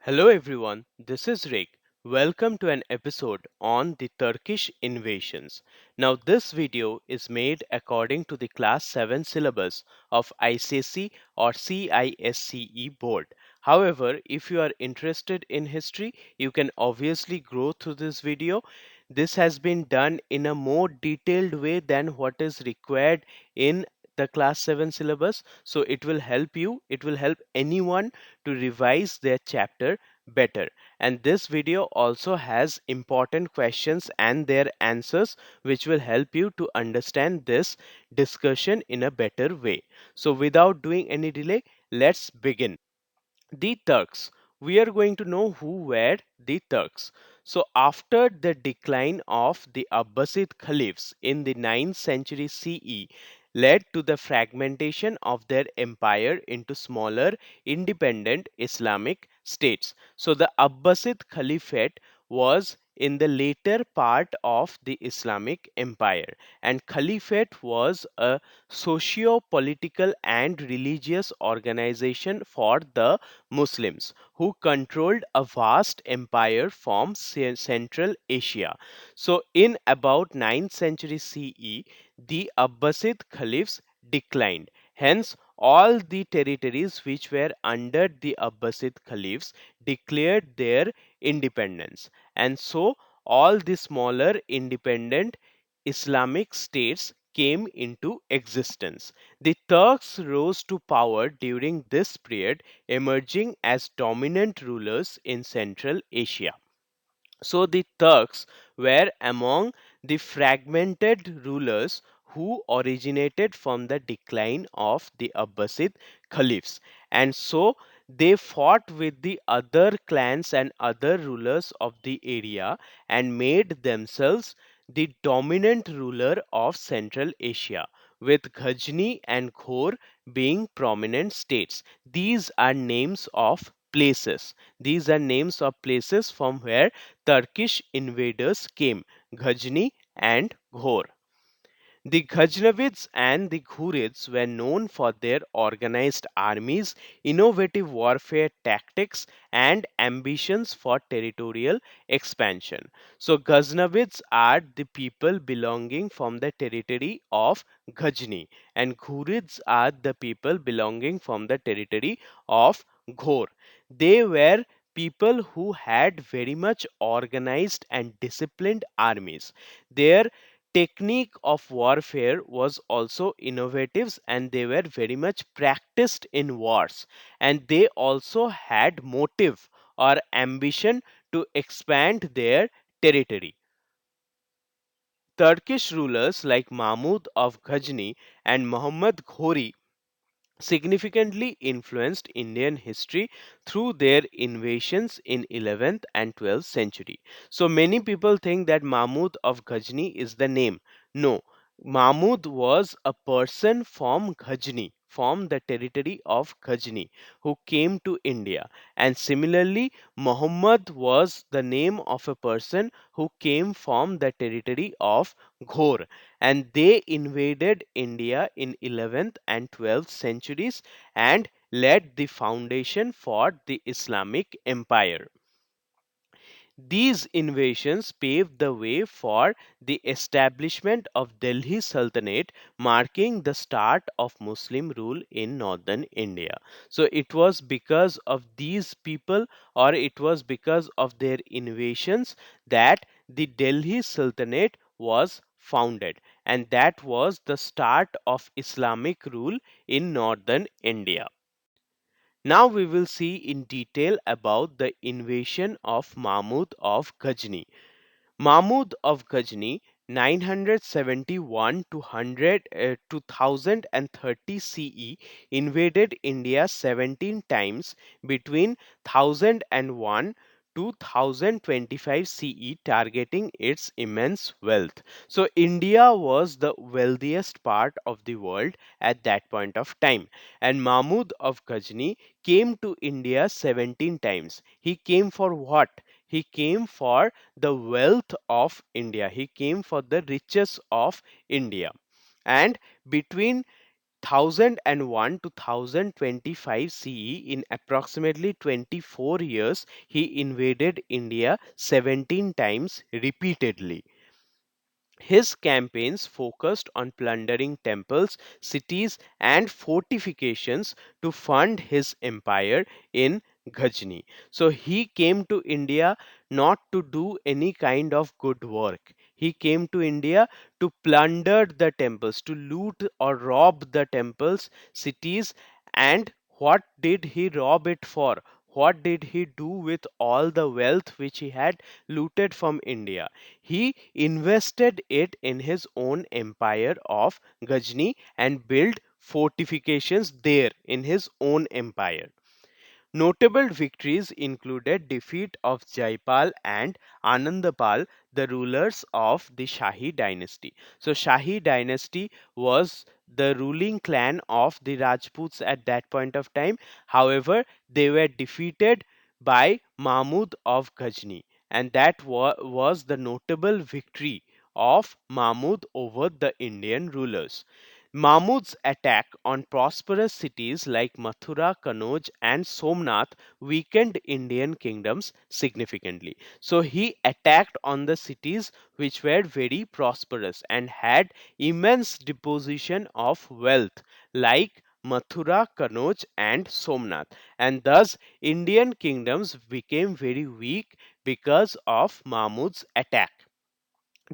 Hello everyone, this is Rick. Welcome to an episode on the Turkish invasions. Now this video is made according to the Class 7 syllabus of ICSE or CISCE Board. However, if you are interested in history, you can obviously go through this video. This has been done in a more detailed way than what is required in the Class 7 syllabus. So it will help anyone to revise their chapter better. And this video also has important questions and their answers, which will help you to understand this discussion in a better way. So, without doing any delay, let's begin. The Turks. We are going to know who were the Turks. So, after the decline of the Abbasid caliphs in the 9th century CE, led to the fragmentation of their empire into smaller independent Islamic states. So, the Abbasid Caliphate was in the later part of the Islamic empire, and Caliphate was a socio political and religious organization for the Muslims who controlled a vast empire from Central Asia. So, in about 9th century CE, the Abbasid caliphs declined. Hence, all the territories which were under the Abbasid caliphs declared their independence. And so, all the smaller independent Islamic states came into existence. The Turks rose to power during this period, emerging as dominant rulers in Central Asia. So the Turks were among the fragmented rulers who originated from the decline of the Abbasid caliphs. And so they fought with the other clans and other rulers of the area and made themselves the dominant ruler of Central Asia, with Ghazni and Ghor being prominent states. These are names of places. These are names of places from where Turkish invaders came, Ghazni and Ghor. The Ghaznavids and the Ghurids were known for their organized armies, innovative warfare tactics, and ambitions for territorial expansion. So, Ghaznavids are the people belonging from the territory of Ghazni, and Ghurids are the people belonging from the territory of Ghor. They were people who had very much organized and disciplined armies. Their technique of warfare was also innovative, and they were very much practiced in wars, and they also had motive or ambition to expand their territory. Turkish rulers like Mahmud of Ghazni and Muhammad Ghori significantly influenced Indian history through their invasions in 11th and 12th century. So many people think that Mahmud of Ghazni is the name. No, Mahmud was a person from Ghazni, from the territory of Ghazni, who came to India. And similarly, Muhammad was the name of a person who came from the territory of Ghor, and they invaded India in 11th and 12th centuries and laid the foundation for the Islamic Empire. These invasions paved the way for the establishment of Delhi Sultanate, marking the start of Muslim rule in northern India. So it was because of these people, or it was because of their invasions, that the Delhi Sultanate was founded, and that was the start of Islamic rule in northern India. Now we will see in detail about the invasion of Mahmud of Ghazni. Mahmud of Ghazni 971 to 1030 CE invaded India 17 times between 1001 to 1025 CE, targeting its immense wealth. So India was the wealthiest part of the world at that point of time, and Mahmud of Ghazni came to India 17 times. He came for what? He came for the wealth of India. He came for the riches of India. And between 1001 to 1025 CE, in approximately 24 years, he invaded India 17 times repeatedly. His campaigns focused on plundering temples, cities, and fortifications to fund his empire in Ghazni. So he came to India not to do any kind of good work. He came to India to plunder the temples, to loot or rob the temples, cities, and what did he rob it for? What did he do with all the wealth which he had looted from India? He invested it in his own empire of Ghazni and built fortifications there in his own empire. Notable victories included defeat of Jaipal and Anandapal, the rulers of the Shahi dynasty. So Shahi dynasty was the ruling clan of the Rajputs at that point of time. However, they were defeated by Mahmud of Ghazni, and that was the notable victory of Mahmud over the Indian rulers. Mahmud's attack on prosperous cities like Mathura, Kanauj, and Somnath weakened Indian kingdoms significantly. So he attacked on the cities which were very prosperous and had immense deposition of wealth like Mathura, Kanauj, and Somnath. And thus Indian kingdoms became very weak because of Mahmud's attack.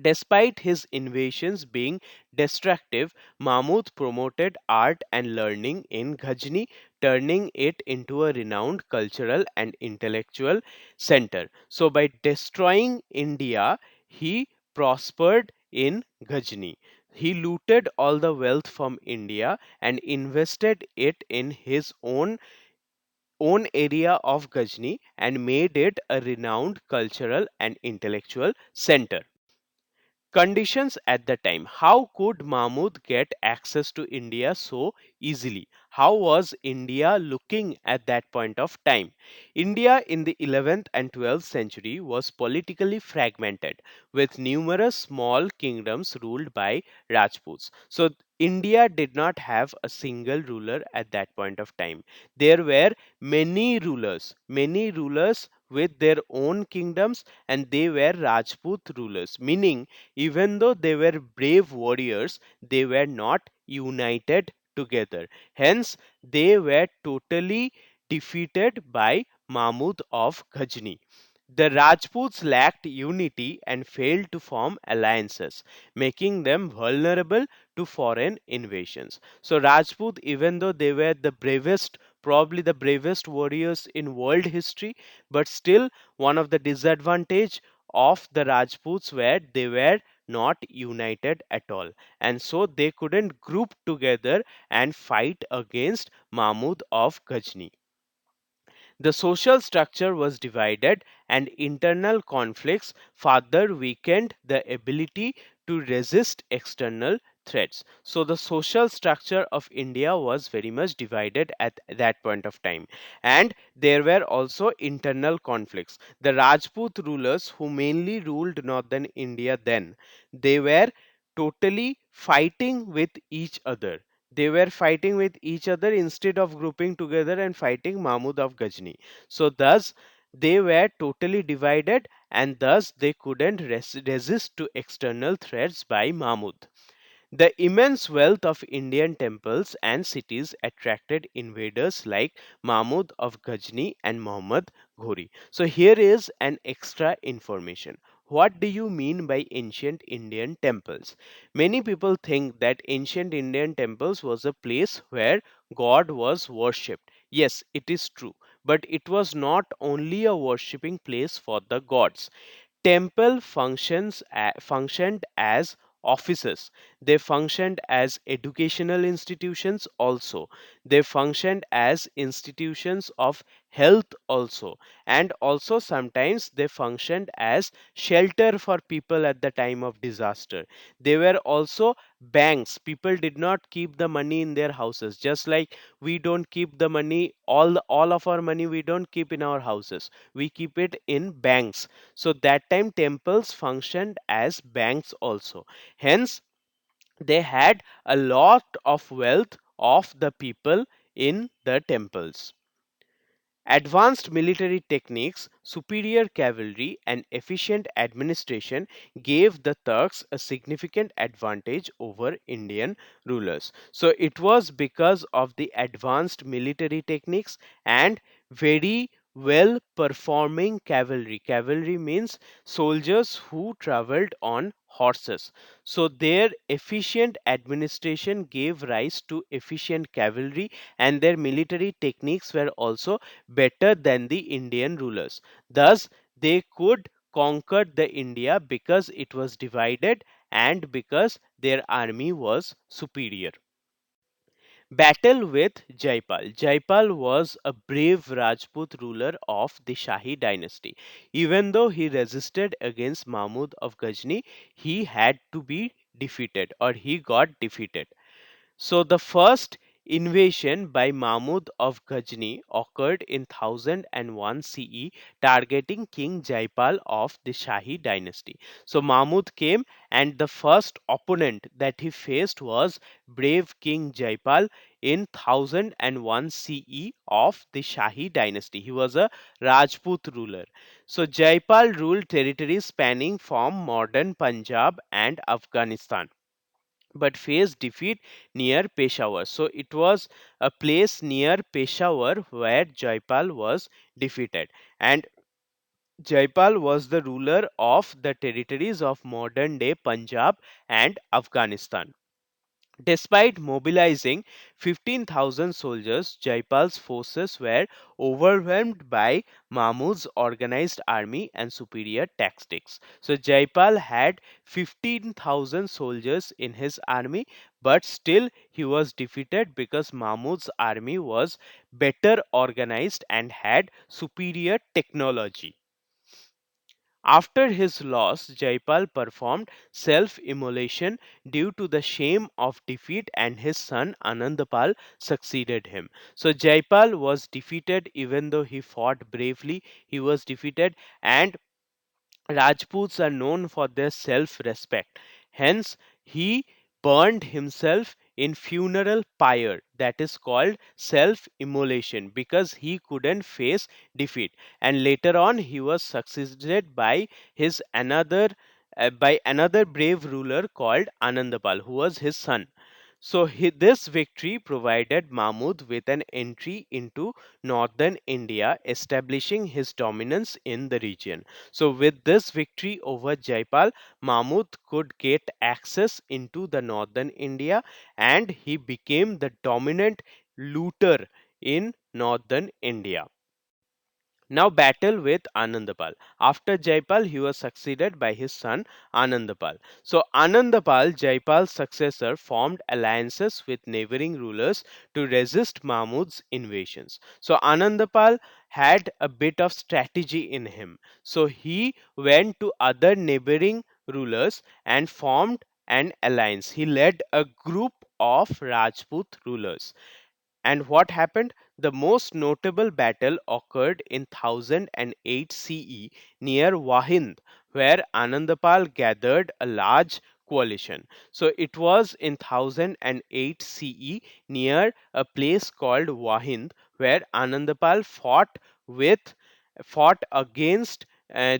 Despite his invasions being destructive, Mahmud promoted art and learning in Ghazni, turning it into a renowned cultural and intellectual center. So, by destroying India, he prospered in Ghazni. He looted all the wealth from India and invested it in his own area of Ghazni and made it a renowned cultural and intellectual center. Conditions at the time. How could Mahmud get access to India so easily? How was India looking at that point of time? India in the 11th and 12th century was politically fragmented with numerous small kingdoms ruled by Rajputs. So India did not have a single ruler at that point of time. There were many rulers with their own kingdoms, and they were Rajput rulers, meaning even though they were brave warriors, they were not united together. Hence, they were totally defeated by Mahmud of Ghazni. The Rajputs lacked unity and failed to form alliances, making them vulnerable to foreign invasions. So, Rajput, even though they were the bravest, probably the bravest warriors in world history, but still one of the disadvantage of the Rajputs were they were not united at all, and so they couldn't group together and fight against Mahmud of Ghazni. The social structure was divided, and internal conflicts further weakened the ability to resist external threats. So, the social structure of India was very much divided at that point of time, and there were also internal conflicts. The Rajput rulers, who mainly ruled northern India then, they were totally fighting with each other. They were fighting with each other instead of grouping together and fighting Mahmud of Ghazni. So, thus, they were totally divided, and thus they couldn't resist to external threats by Mahmud. The immense wealth of Indian temples and cities attracted invaders like Mahmud of Ghazni and Muhammad Ghori. So here is an extra information. What do you mean by ancient Indian temples? Many people think that ancient Indian temples was a place where God was worshipped. Yes, it is true, but it was not only a worshipping place for the gods. Temple functioned as offices. They functioned as educational institutions also. They functioned as institutions of health also, and also sometimes they functioned as shelter for people at the time of disaster. They were also banks. People did not keep the money in their houses, just like we don't keep the money, all of our money we don't keep in our houses, we keep it in banks. So that time temples functioned as banks also. Hence, they had a lot of wealth of the people in the temples. Advanced military techniques, superior cavalry, and efficient administration gave the Turks a significant advantage over Indian rulers. So it was because of the advanced military techniques and very well performing cavalry. Cavalry means soldiers who traveled on horses. So their efficient administration gave rise to efficient cavalry, and their military techniques were also better than the Indian rulers. Thus, they could conquer the India because it was divided and because their army was superior. Battle with Jaipal. Jaipal was a brave Rajput ruler of the Shahi dynasty. Even though he resisted against Mahmud of Ghazni, he had to be defeated, or he got defeated. So the first invasion by Mahmud of Ghazni occurred in 1001 CE, targeting King Jaipal of the Shahi dynasty. So Mahmud came, and the first opponent that he faced was brave King Jaipal in 1001 CE of the Shahi dynasty. He was a Rajput ruler. So Jaipal ruled territories spanning from modern Punjab and Afghanistan, but faced defeat near Peshawar. So it was a place near Peshawar where Jaipal was defeated. And Jaipal was the ruler of the territories of modern day Punjab and Afghanistan. Despite mobilizing 15,000 soldiers, Jaipal's forces were overwhelmed by Mahmud's organized army and superior tactics. So Jaipal had 15,000 soldiers in his army, but still he was defeated because Mahmud's army was better organized and had superior technology. After his loss, Jaipal performed self immolation due to the shame of defeat, and his son Anandapal succeeded him. So Jaipal was defeated even though he fought bravely. He was defeated, and Rajputs are known for their self respect. Hence, he burned himself in funeral pyre, that is called self immolation, because he couldn't face defeat. And later on, he was succeeded by his another brave ruler called Anandapal, who was his son. So this victory provided Mahmud with an entry into northern India, establishing his dominance in the region. So with this victory over Jaipal, Mahmud could get access into the northern India, and he became the dominant looter in northern India. Now battle with Anandapal. After Jaipal, he was succeeded by his son Anandapal. So Anandapal, Jaipal's successor, formed alliances with neighboring rulers to resist Mahmud's invasions. So Anandapal had a bit of strategy in him. So he went to other neighboring rulers and formed an alliance. He led a group of Rajput rulers. And what happened? The most notable battle occurred in 1008 CE near Wahind, where Anandapal gathered a large coalition. So it was in 1008 CE near a place called Wahind, where Anandapal fought against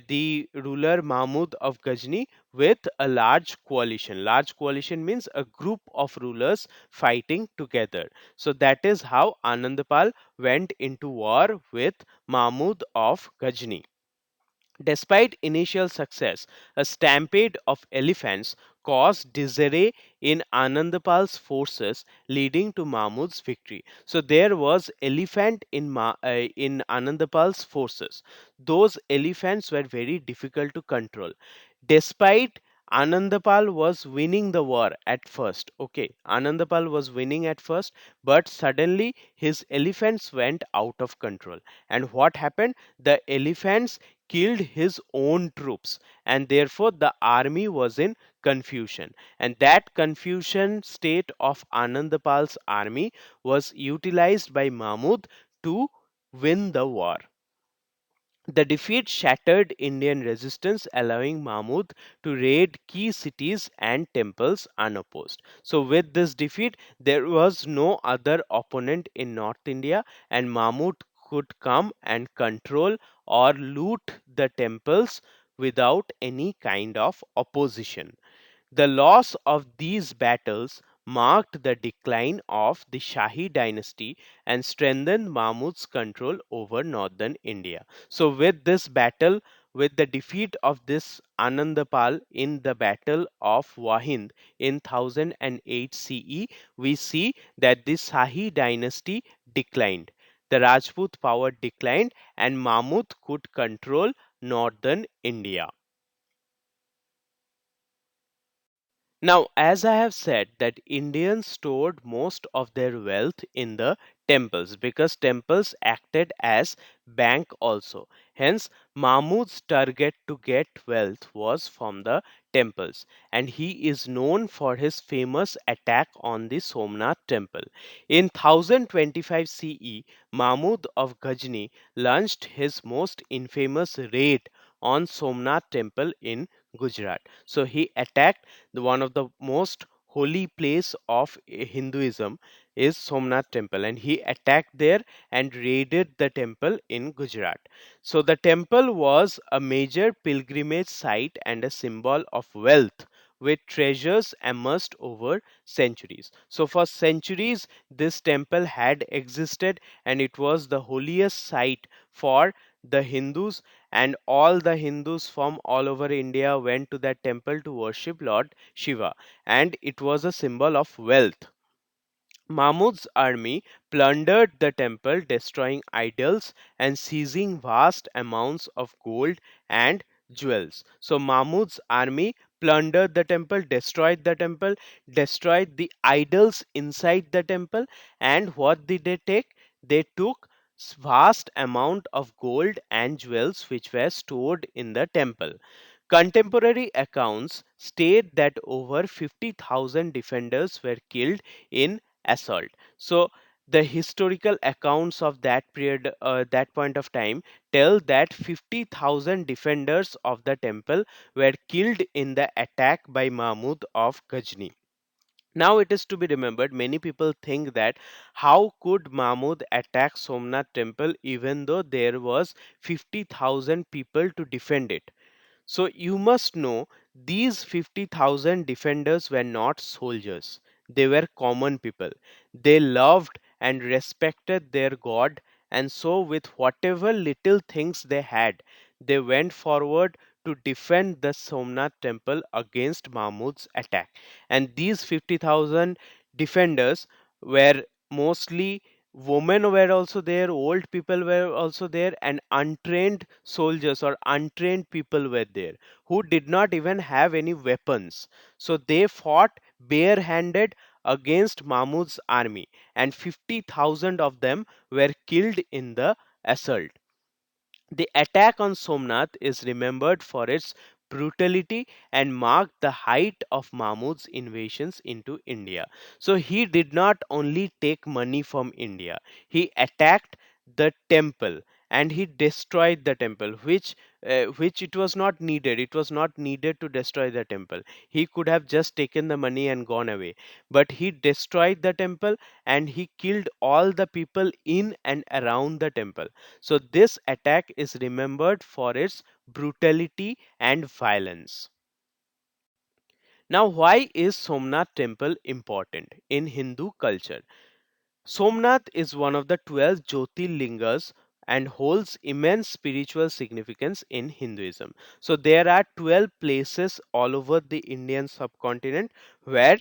the ruler Mahmud of Ghazni with a large coalition. Large coalition means a group of rulers fighting together. So that is how Anandapal went into war with Mahmud of Ghazni. Despite initial success, a stampede of elephants caused disarray in Anandapal's forces, leading to Mahmud's victory. So there was elephant in Anandapal's forces. Those elephants were very difficult to control. Despite Anandapal was winning the war at first. Okay, Anandapal was winning at first, but suddenly his elephants went out of control. And what happened? The elephants killed his own troops, and therefore the army was in confusion. And that confusion state of Anandapal's army was utilized by Mahmud to win the war. The defeat shattered Indian resistance, allowing Mahmud to raid key cities and temples unopposed. So, with this defeat, there was no other opponent in North India, and Mahmud could come and control or loot the temples without any kind of opposition. The loss of these battles marked the decline of the Shahi dynasty and strengthened Mahmud's control over northern India. So, with this battle, with the defeat of this Anandapal in the Battle of Wahind in 1008 CE, we see that the Shahi dynasty declined. The Rajput power declined, and Mahmud could control northern India. Now, as I have said, that Indians stored most of their wealth in the temples because temples acted as bank also. Hence, Mahmud's target to get wealth was from the temples, and he is known for his famous attack on the Somnath Temple. In 1025 CE, Mahmud of Ghazni launched his most infamous raid on Somnath Temple in Gujarat. So he attacked one of the most holy place of Hinduism is Somnath Temple, and he attacked there and raided the temple in Gujarat. So the temple was a major pilgrimage site and a symbol of wealth with treasures amassed over centuries. So for centuries this temple had existed, and it was the holiest site for the Hindus, and all the Hindus from all over India went to that temple to worship Lord Shiva, and it was a symbol of wealth. Mahmud's army plundered the temple, destroying idols and seizing vast amounts of gold and jewels. So, Mahmud's army plundered the temple, destroyed the idols inside the temple, and what did they take? They took vast amount of gold and jewels which were stored in the temple. Contemporary accounts state that over 50,000 defenders were killed in assault. So the historical accounts of that period, that point of time, tell that 50,000 defenders of the temple were killed in the attack by Mahmud of Ghazni. Now it is to be remembered, many people think that how could Mahmud attack Somnath temple even though there was 50,000 people to defend it? So you must know these 50,000 defenders were not soldiers. They were common people. They loved and respected their God, and so with whatever little things they had, they went forward to defend the Somnath temple against Mahmud's attack. And these 50,000 defenders were mostly women were also there, old people were also there, and untrained soldiers or untrained people were there who did not even have any weapons. So they fought barehanded against Mahmud's army, and 50,000 of them were killed in the assault. The attack on Somnath is remembered for its brutality and marked the height of Mahmud's invasions into India. So he did not only take money from India, he attacked the temple and he destroyed the temple, which it was not needed. It was not needed to destroy the temple. He could have just taken the money and gone away. But he destroyed the temple and he killed all the people in and around the temple. So this attack is remembered for its brutality and violence. Now, why is Somnath temple important in Hindu culture? Somnath is one of the 12 Jyotirlingas and holds immense spiritual significance in Hinduism. So there are 12 places all over the Indian subcontinent where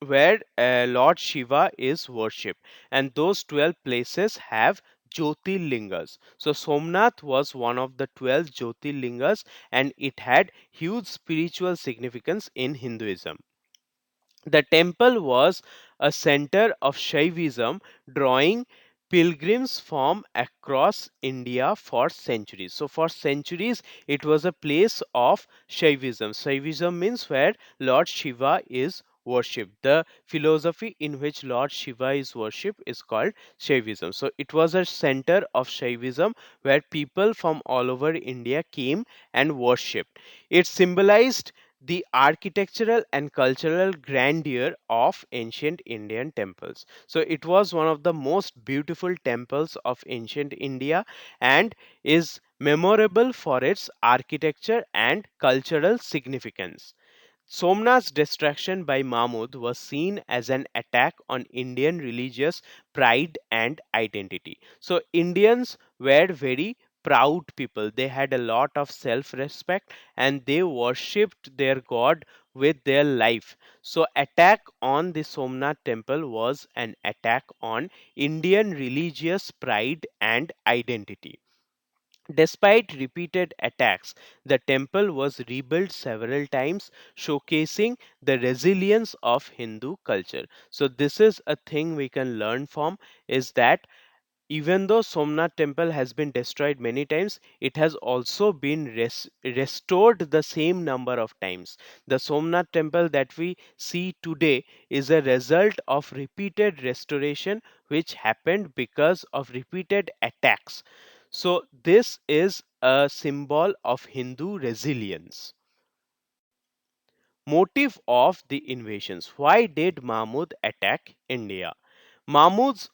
Lord Shiva is worshipped, and those 12 places have Jyotirlingas. So Somnath was one of the 12 Jyotirlingas, and it had huge spiritual significance in Hinduism. The temple was a center of Shaivism, drawing pilgrims from across India for centuries. So, for centuries, it was a place of Shaivism. Shaivism means where Lord Shiva is worship. The philosophy in which Lord Shiva is worshipped is called Shaivism. So it was a center of Shaivism where people from all over India came and worshipped. It symbolized the architectural and cultural grandeur of ancient Indian temples. So it was one of the most beautiful temples of ancient India and is memorable for its architecture and cultural significance. Somnath's destruction by Mahmud was seen as an attack on Indian religious pride and identity. So, Indians were very proud people. They had a lot of self respect and they worshipped their god with their life. So, attack on the Somnath temple was an attack on Indian religious pride and identity. Despite repeated attacks, the temple was rebuilt several times, showcasing the resilience of Hindu culture. So, this is a thing we can learn from is that even though Somnath temple has been destroyed many times, it has also been restored the same number of times. The Somnath temple that we see today is a result of repeated restoration which happened because of repeated attacks. So, this is a symbol of Hindu resilience. Motive of the invasions. Why did Mahmud attack India? Mahmud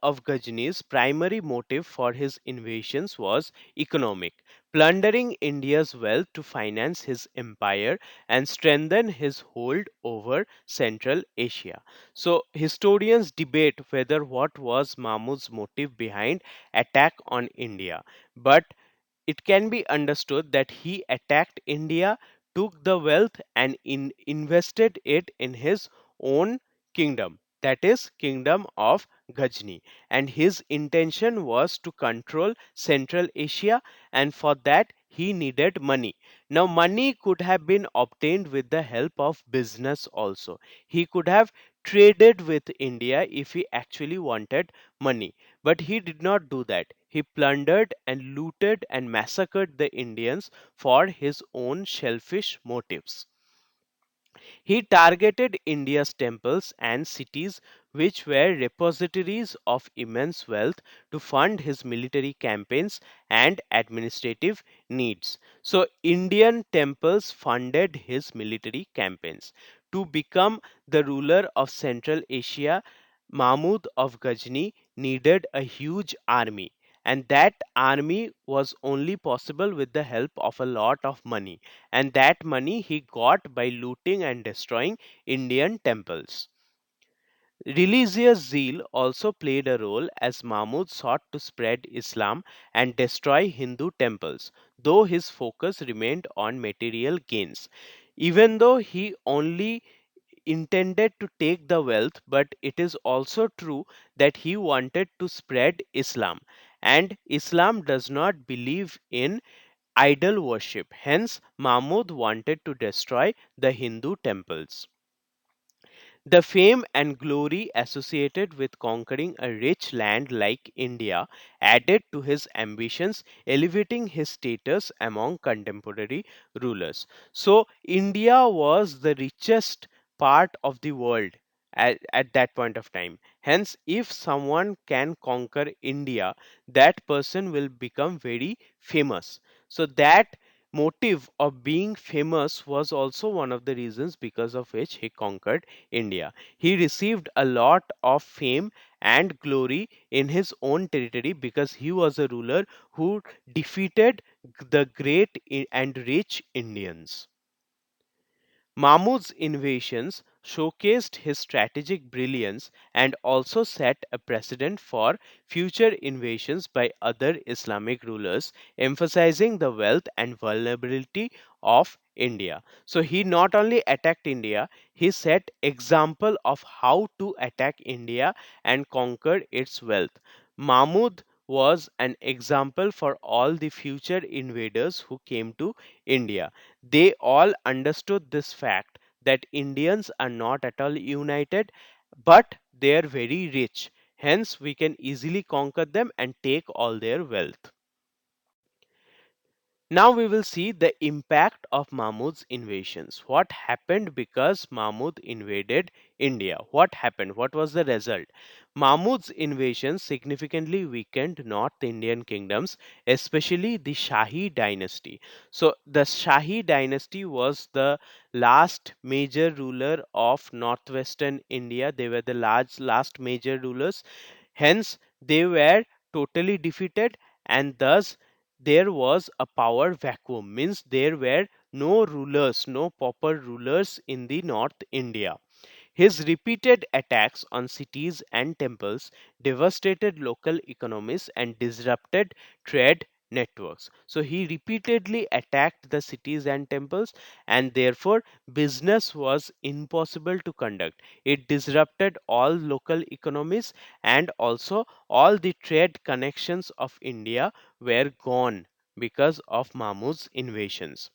of Ghazni's primary motive for his invasions was economic, plundering India's wealth to finance his empire and strengthen his hold over Central Asia. So historians debate whether what was Mahmud's motive behind attack on India, but it can be understood that he attacked India, took the wealth, and invested it in his own kingdom, that is, kingdom of Ghazni. And his intention was to control Central Asia, and for that he needed money. Now, money could have been obtained with the help of business also. He could have traded with India if he actually wanted money. But he did not do that. He plundered and looted and massacred the Indians for his own selfish motives. He targeted India's temples and cities, which were repositories of immense wealth, to fund his military campaigns and administrative needs. So, Indian temples funded his military campaigns. To become the ruler of Central Asia, Mahmud of Ghazni needed a huge army, and that army was only possible with the help of a lot of money, and that money he got by looting and destroying Indian temples. Religious zeal also played a role as Mahmud sought to spread Islam and destroy Hindu temples, though his focus remained on material gains. Even though he only intended to take the wealth, but it is also true that he wanted to spread Islam. And Islam does not believe in idol worship. Hence, Mahmud wanted to destroy the Hindu temples. The fame and glory associated with conquering a rich land like India added to his ambitions, elevating his status among contemporary rulers. So, India was the richest part of the world at that point of time. Hence, if someone can conquer India, that person will become very famous. So, that motive of being famous was also one of the reasons because of which he conquered India. He received a lot of fame and glory in his own territory because he was a ruler who defeated the great and rich Indians. Mahmud's invasions showcased his strategic brilliance and also set a precedent for future invasions by other Islamic rulers, emphasizing the wealth and vulnerability of India. So he not only attacked India, he set example of how to attack India and conquer its wealth. Mahmud was an example for all the future invaders who came to India. They all understood this fact that Indians are not at all united, but they are very rich. Hence, we can easily conquer them and take all their wealth. Now we will see the impact of Mahmud's invasions. What happened because Mahmud invaded India? What happened? What was the result? Mahmud's invasion significantly weakened North Indian kingdoms, especially the Shahi dynasty. So the Shahi dynasty was the last major ruler of northwestern India. They were the last major rulers. Hence, they were totally defeated, and thus there was a power vacuum, means there were no rulers, no proper rulers in the North India. His repeated attacks on cities and temples devastated local economies and disrupted trade networks. So he repeatedly attacked the cities and temples, and therefore business was impossible to conduct. It disrupted all local economies, and also all the trade connections of India were gone because of Mahmud's invasions.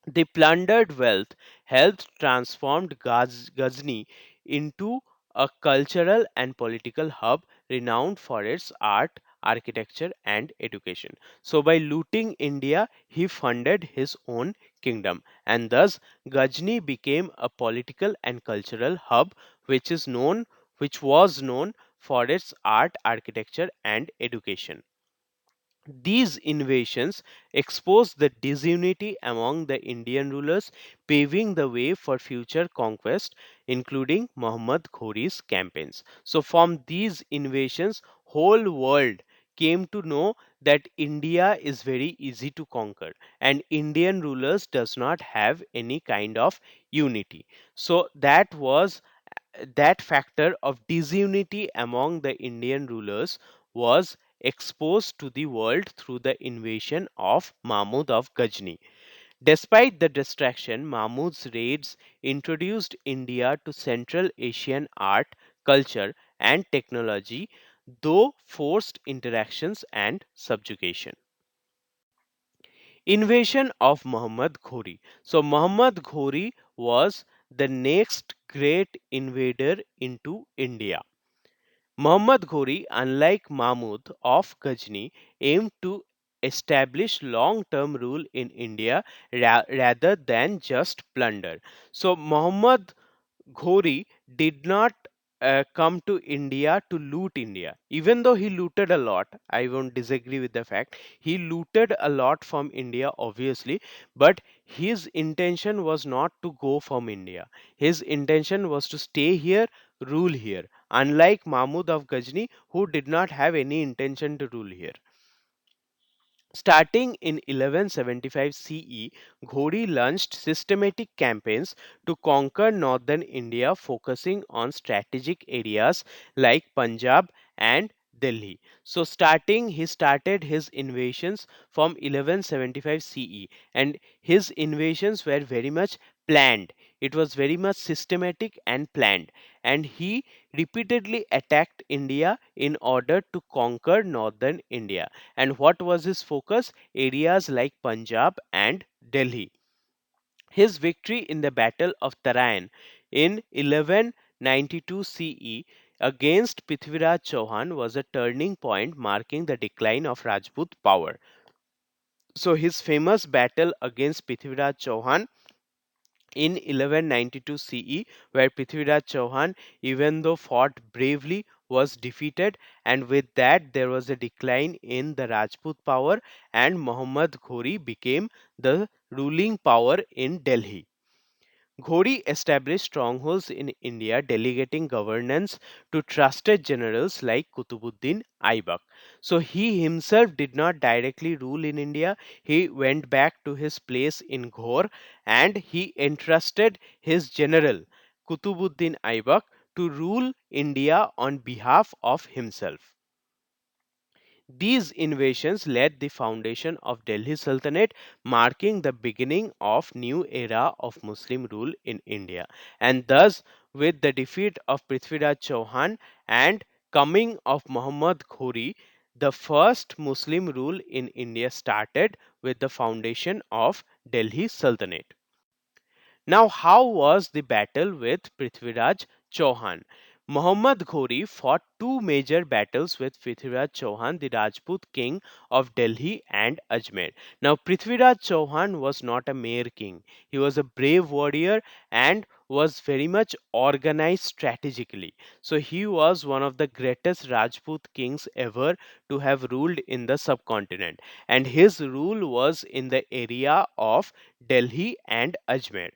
The plundered wealth helped transform Ghazni into a cultural and political hub renowned for its art, architecture, and education. So, by looting India, he funded his own kingdom, and thus Ghazni became a political and cultural hub which was known for its art, architecture, and education. These invasions exposed the disunity among the Indian rulers, paving the way for future conquest, including Muhammad Ghori's campaigns. So, from these invasions, whole world came to know that India is very easy to conquer, and Indian rulers does not have any kind of unity. So that factor of disunity among the Indian rulers was exposed to the world through the invasion of Mahmud of Ghazni. Despite the distraction, Mahmud's raids introduced India to Central Asian art, culture, and technology, though forced interactions and subjugation. Invasion of Muhammad Ghori. So, Muhammad Ghori was the next great invader into India. Muhammad Ghori, unlike Mahmud of Ghazni, aimed to establish long term rule in India rather than just plunder. So, Muhammad Ghori did not come to India to loot India. Even though he looted a lot, I won't disagree with the fact. He looted a lot from India, obviously, but his intention was not to go from India. His intention was to stay here, rule here, unlike Mahmud of Ghazni, who did not have any intention to rule here. Starting in 1175 CE, Ghori launched systematic campaigns to conquer northern India, focusing on strategic areas like Punjab and Delhi. So, he started his invasions from 1175 CE, and his invasions were very much planned. It was very much systematic and planned, and he repeatedly attacked India in order to conquer northern India. And what was his focus? Areas like Punjab and Delhi. His victory in the Battle of Tarain in 1192 CE against Prithviraj Chauhan was a turning point marking the decline of Rajput power. So his famous battle against Prithviraj Chauhan in 1192 CE, where Prithviraj Chauhan, even though fought bravely, was defeated, and with that there was a decline in the Rajput power, and Muhammad Ghori became the ruling power in Delhi. Ghori established strongholds in India, delegating governance to trusted generals like Kutubuddin Aibak. So he himself did not directly rule in India. He went back to his place in Ghor, and he entrusted his general Kutubuddin Aibak to rule India on behalf of himself. These invasions laid the foundation of Delhi Sultanate, marking the beginning of new era of Muslim rule in India. And thus, with the defeat of Prithviraj Chauhan and coming of Muhammad Ghori, the first Muslim rule in India started with the foundation of Delhi Sultanate. Now, how was the battle with Prithviraj Chauhan? Muhammad Ghori fought two major battles with Prithviraj Chauhan, the Rajput king of Delhi and Ajmer. Now, Prithviraj Chauhan was not a mere king. He was a brave warrior and was very much organized strategically. So, he was one of the greatest Rajput kings ever to have ruled in the subcontinent. And his rule was in the area of Delhi and Ajmer.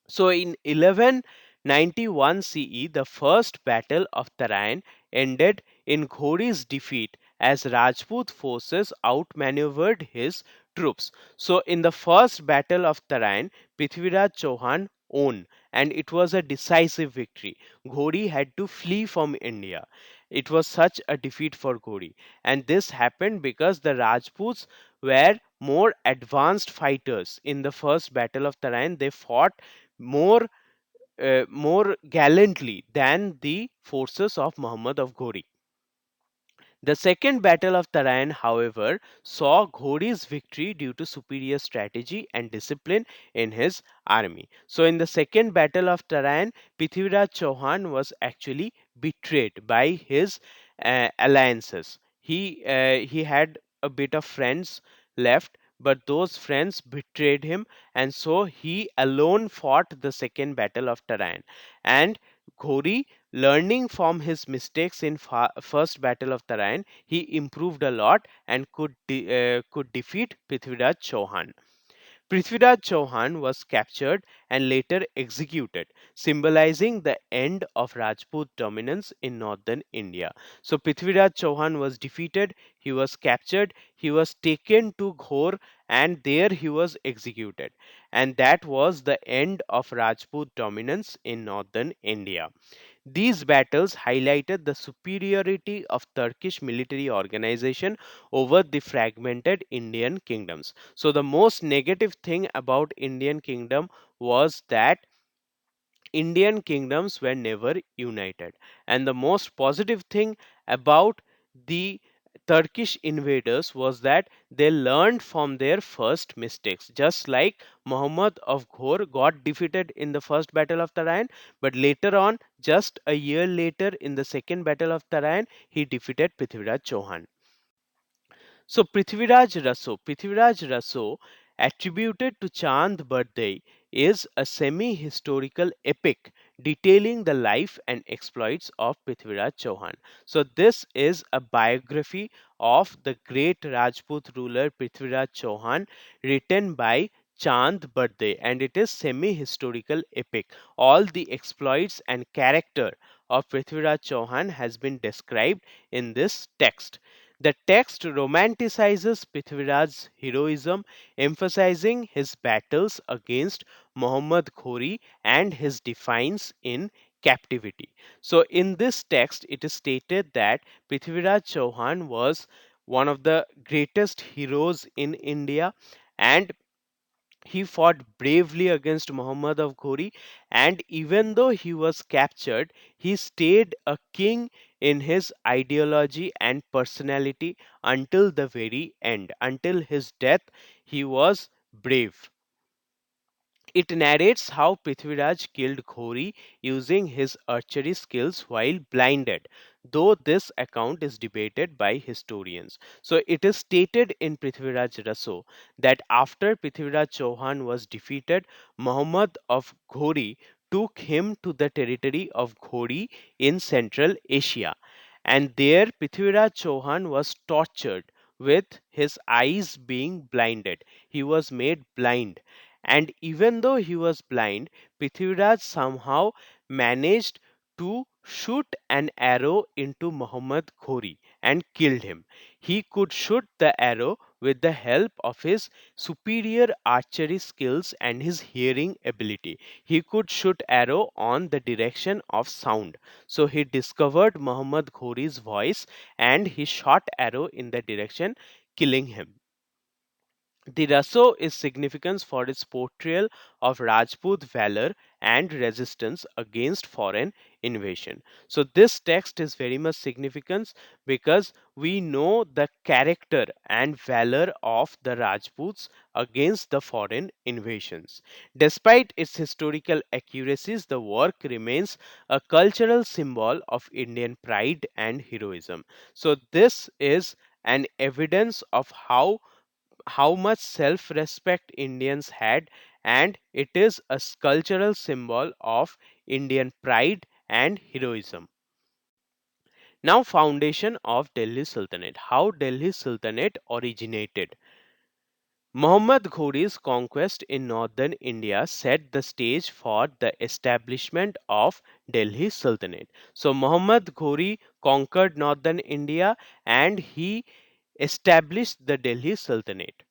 So in 1191 CE, the first battle of Tarain ended in Ghori's defeat as Rajput forces outmaneuvered his troops. So in the first battle of Tarain, Prithviraj Chauhan won and it was a decisive victory. Ghori had to flee from India. It was such a defeat for Ghori, and this happened because the Rajputs were more advanced fighters in the first battle of Tarain. They fought more gallantly than the forces of Muhammad of Ghori. The second battle of Tarain, however, saw Ghori's victory due to superior strategy and discipline in his army. So, in the second battle of Tarain, Prithviraj Chauhan was actually betrayed by his alliances. He had a bit of friends left, but those friends betrayed him, and so he alone fought the second battle of Tarain. And Ghori, learning from his mistakes in first battle of Tarain, he improved a lot and could defeat Prithviraj Chauhan. Prithviraj Chauhan was captured and later executed, symbolizing the end of Rajput dominance in northern India. So Prithviraj Chauhan was defeated, he was captured, he was taken to Ghor, and there he was executed. And that was the end of Rajput dominance in northern India. These battles highlighted the superiority of Turkish military organization over the fragmented Indian kingdoms. So the most negative thing about Indian kingdom was that Indian kingdoms were never united. And the most positive thing about the Turkish invaders was that they learned from their first mistakes. Just like Muhammad of Ghor got defeated in the first battle of Tarain, but later on, just a year later, in the second battle of Tarain, he defeated Prithviraj Chauhan. So Prithviraj Raso, attributed to Chand birthday, is a semi-historical epic detailing the life and exploits of Prithviraj Chauhan. So this is a biography of the great Rajput ruler Prithviraj Chauhan written by Chand birthday, and it is semi-historical epic. All the exploits and character of Prithviraj Chauhan has been described in this text. The text romanticizes Prithviraj's heroism, emphasizing his battles against Muhammad Ghori and his defiance in captivity. So, in this text, it is stated that Prithviraj Chauhan was one of the greatest heroes in India, and he fought bravely against Muhammad of Ghori, and even though he was captured, he stayed a king in his ideology and personality until the very end. Until his death, he was brave. It narrates how Prithviraj killed Ghori using his archery skills while blinded, though this account is debated by historians. So it is stated in Prithviraj Raso that after Prithviraj Chauhan was defeated, Muhammad of Ghori took him to the territory of Ghori in Central Asia. And there Prithviraj Chauhan was tortured with his eyes being blinded. He was made blind, and even though he was blind, Prithviraj somehow managed to shoot an arrow into Muhammad Ghori and killed him. He could shoot the arrow with the help of his superior archery skills and his hearing ability. He could shoot arrow on the direction of sound. So he discovered Muhammad Ghori's voice and he shot arrow in the direction, killing him. The Raso is significant for its portrayal of Rajput valor and resistance against foreign invasion. So this text is very much significant because we know the character and valor of the Rajputs against the foreign invasions. Despite its historical accuracies, the work remains a cultural symbol of Indian pride and heroism. So this is an evidence of how much self respect Indians had, and it is a cultural symbol of Indian pride and heroism. Now, foundation of Delhi Sultanate. How Delhi Sultanate originated. Muhammad Ghori's conquest in northern India set the stage for the establishment of Delhi Sultanate. So, Muhammad Ghori conquered northern India and he established the Delhi Sultanate.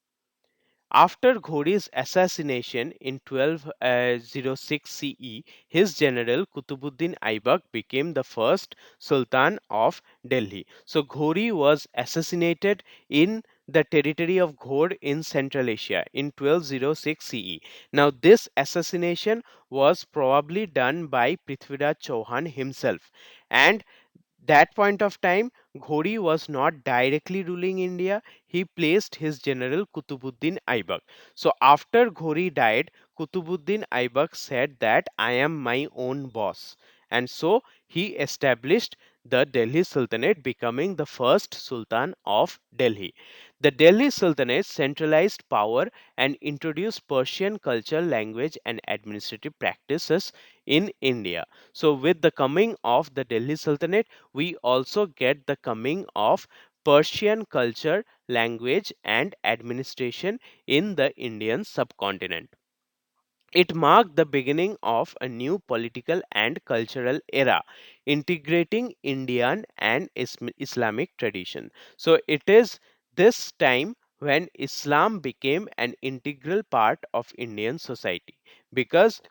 After Ghori's assassination in 1206 CE, his general Kutubuddin Aibak became the first Sultan of Delhi. So Ghori was assassinated in the territory of Ghor in Central Asia in 1206 CE. Now this assassination was probably done by Prithviraj Chauhan himself, and that point of time, Ghori was not directly ruling India. He placed his general Kutubuddin Aibak. So after Ghori died, Kutubuddin Aibak said that I am my own boss. And so he established the Delhi Sultanate, becoming the first Sultan of Delhi. The Delhi Sultanate centralized power and introduced Persian culture, language, and administrative practices in India. So, with the coming of the Delhi Sultanate, we also get the coming of Persian culture, language, and administration in the Indian subcontinent. It marked the beginning of a new political and cultural era, integrating Indian and Islamic tradition. So, it is this time when Islam became an integral part of Indian society because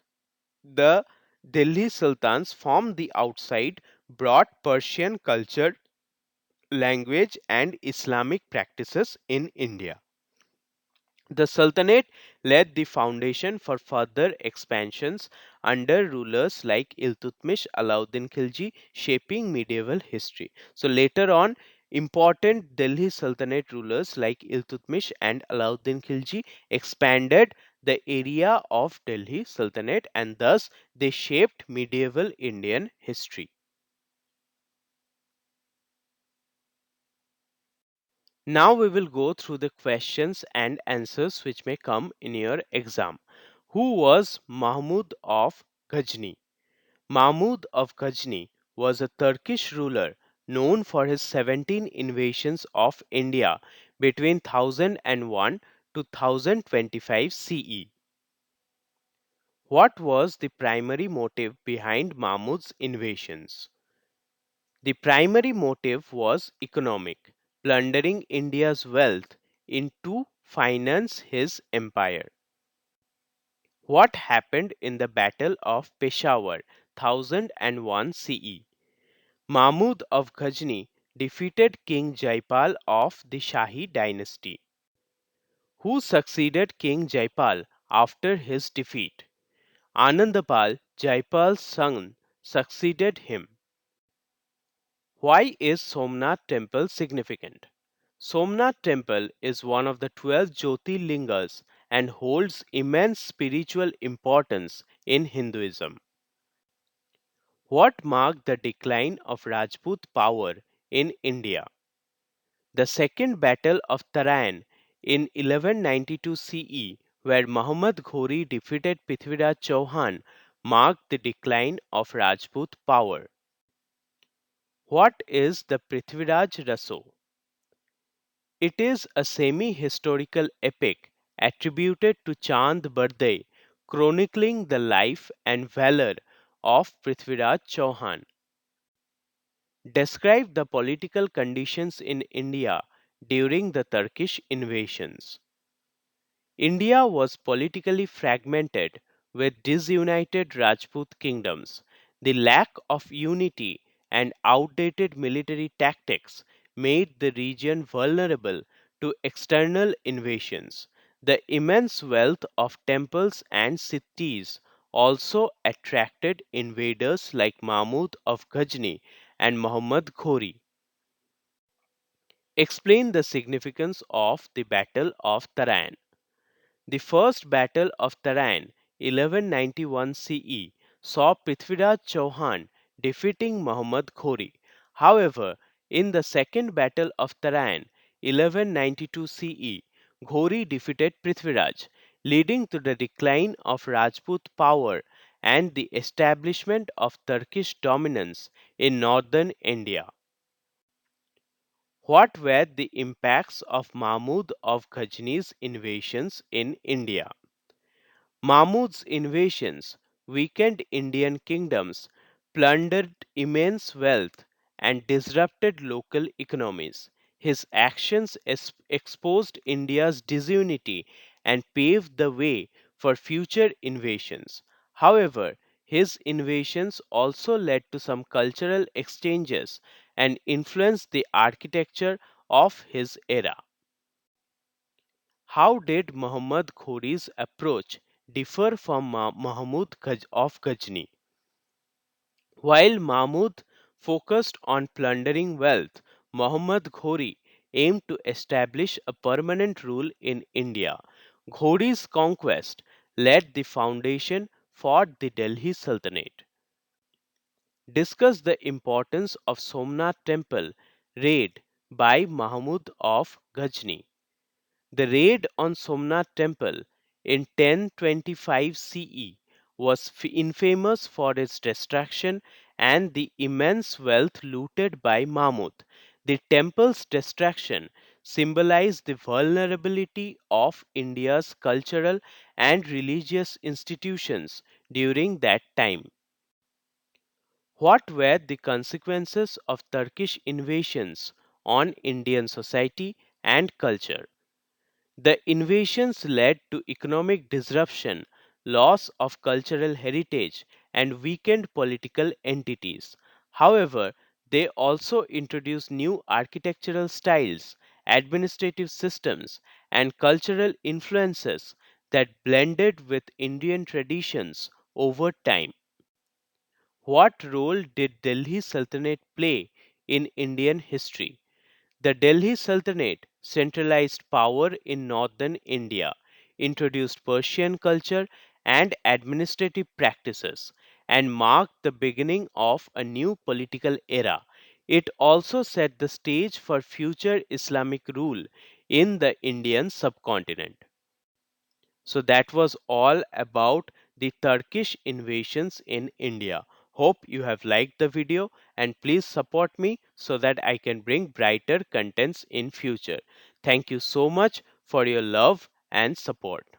the Delhi Sultans from the outside brought Persian culture, language, and Islamic practices in India. The Sultanate laid the foundation for further expansions under rulers like Iltutmish, Alauddin Khilji, shaping medieval history. So later on, important Delhi Sultanate rulers like Iltutmish and Alauddin Khilji expanded the area of Delhi Sultanate, and thus they shaped medieval Indian history. Now we will go through the questions and answers which may come in your exam. Who was Mahmud of Ghazni? Mahmud of Ghazni was a Turkish ruler known for his 17 invasions of India between 1001 to 1025 CE. What was the primary motive behind Mahmud's invasions? The primary motive was economic, plundering India's wealth in to finance his empire. What happened in the Battle of Peshawar 1001 CE? Mahmud of Ghazni defeated King Jaipal of the Shahi dynasty. Who succeeded King Jaipal after his defeat? Anandapal, Jaipal's son, succeeded him. Why is Somnath Temple significant? Somnath Temple is one of the 12 Jyotirlingas and holds immense spiritual importance in Hinduism. What marked the decline of Rajput power in India? The Second Battle of Tarain in 1192 CE, where Muhammad Ghori defeated Prithviraj Chauhan, marked the decline of Rajput power. What is the Prithviraj Raso? It is a semi historical epic attributed to Chand Bardey, chronicling the life and valor of Prithviraj Chauhan. Describe the political conditions in India during the Turkish invasions. India was politically fragmented with disunited Rajput kingdoms. The lack of unity and outdated military tactics made the region vulnerable to external invasions. The immense wealth of temples and cities also attracted invaders like Mahmud of Ghazni and Muhammad Ghori. Explain the significance of the Battle of Tarain. The first battle of Tarain, 1191 CE, saw Prithviraj Chauhan defeating Muhammad Ghori. However, in the second battle of Tarain, 1192 CE, Ghori defeated Prithviraj, leading to the decline of Rajput power and the establishment of Turkish dominance in northern India. What were the impacts of Mahmud of Ghazni's invasions in India? Mahmud's invasions weakened Indian kingdoms, plundered immense wealth, and disrupted local economies. His actions exposed India's disunity and paved the way for future invasions. However, his invasions also led to some cultural exchanges and influenced the architecture of his era. How did Muhammad Ghori's approach differ from Mahmud of Ghazni? While Mahmud focused on plundering wealth, Muhammad Ghori aimed to establish a permanent rule in India. Ghori's conquest laid the foundation for the Delhi Sultanate. Discuss the importance of Somnath Temple raid by Mahmud of Ghazni. The raid on Somnath Temple in 1025 CE was infamous for its destruction and the immense wealth looted by Mahmud. The temple's destruction symbolized the vulnerability of India's cultural and religious institutions during that time. What were the consequences of Turkish invasions on Indian society and culture? The invasions led to economic disruption, loss of cultural heritage, and weakened political entities. However, they also introduced new architectural styles, administrative systems, and cultural influences that blended with Indian traditions over time. What role did Delhi Sultanate play in Indian history? The Delhi Sultanate centralized power in northern India, introduced Persian culture and administrative practices, and marked the beginning of a new political era. It also set the stage for future Islamic rule in the Indian subcontinent. So that was all about the Turkish invasions in India. Hope you have liked the video and please support me so that I can bring brighter contents in future. Thank you so much for your love and support.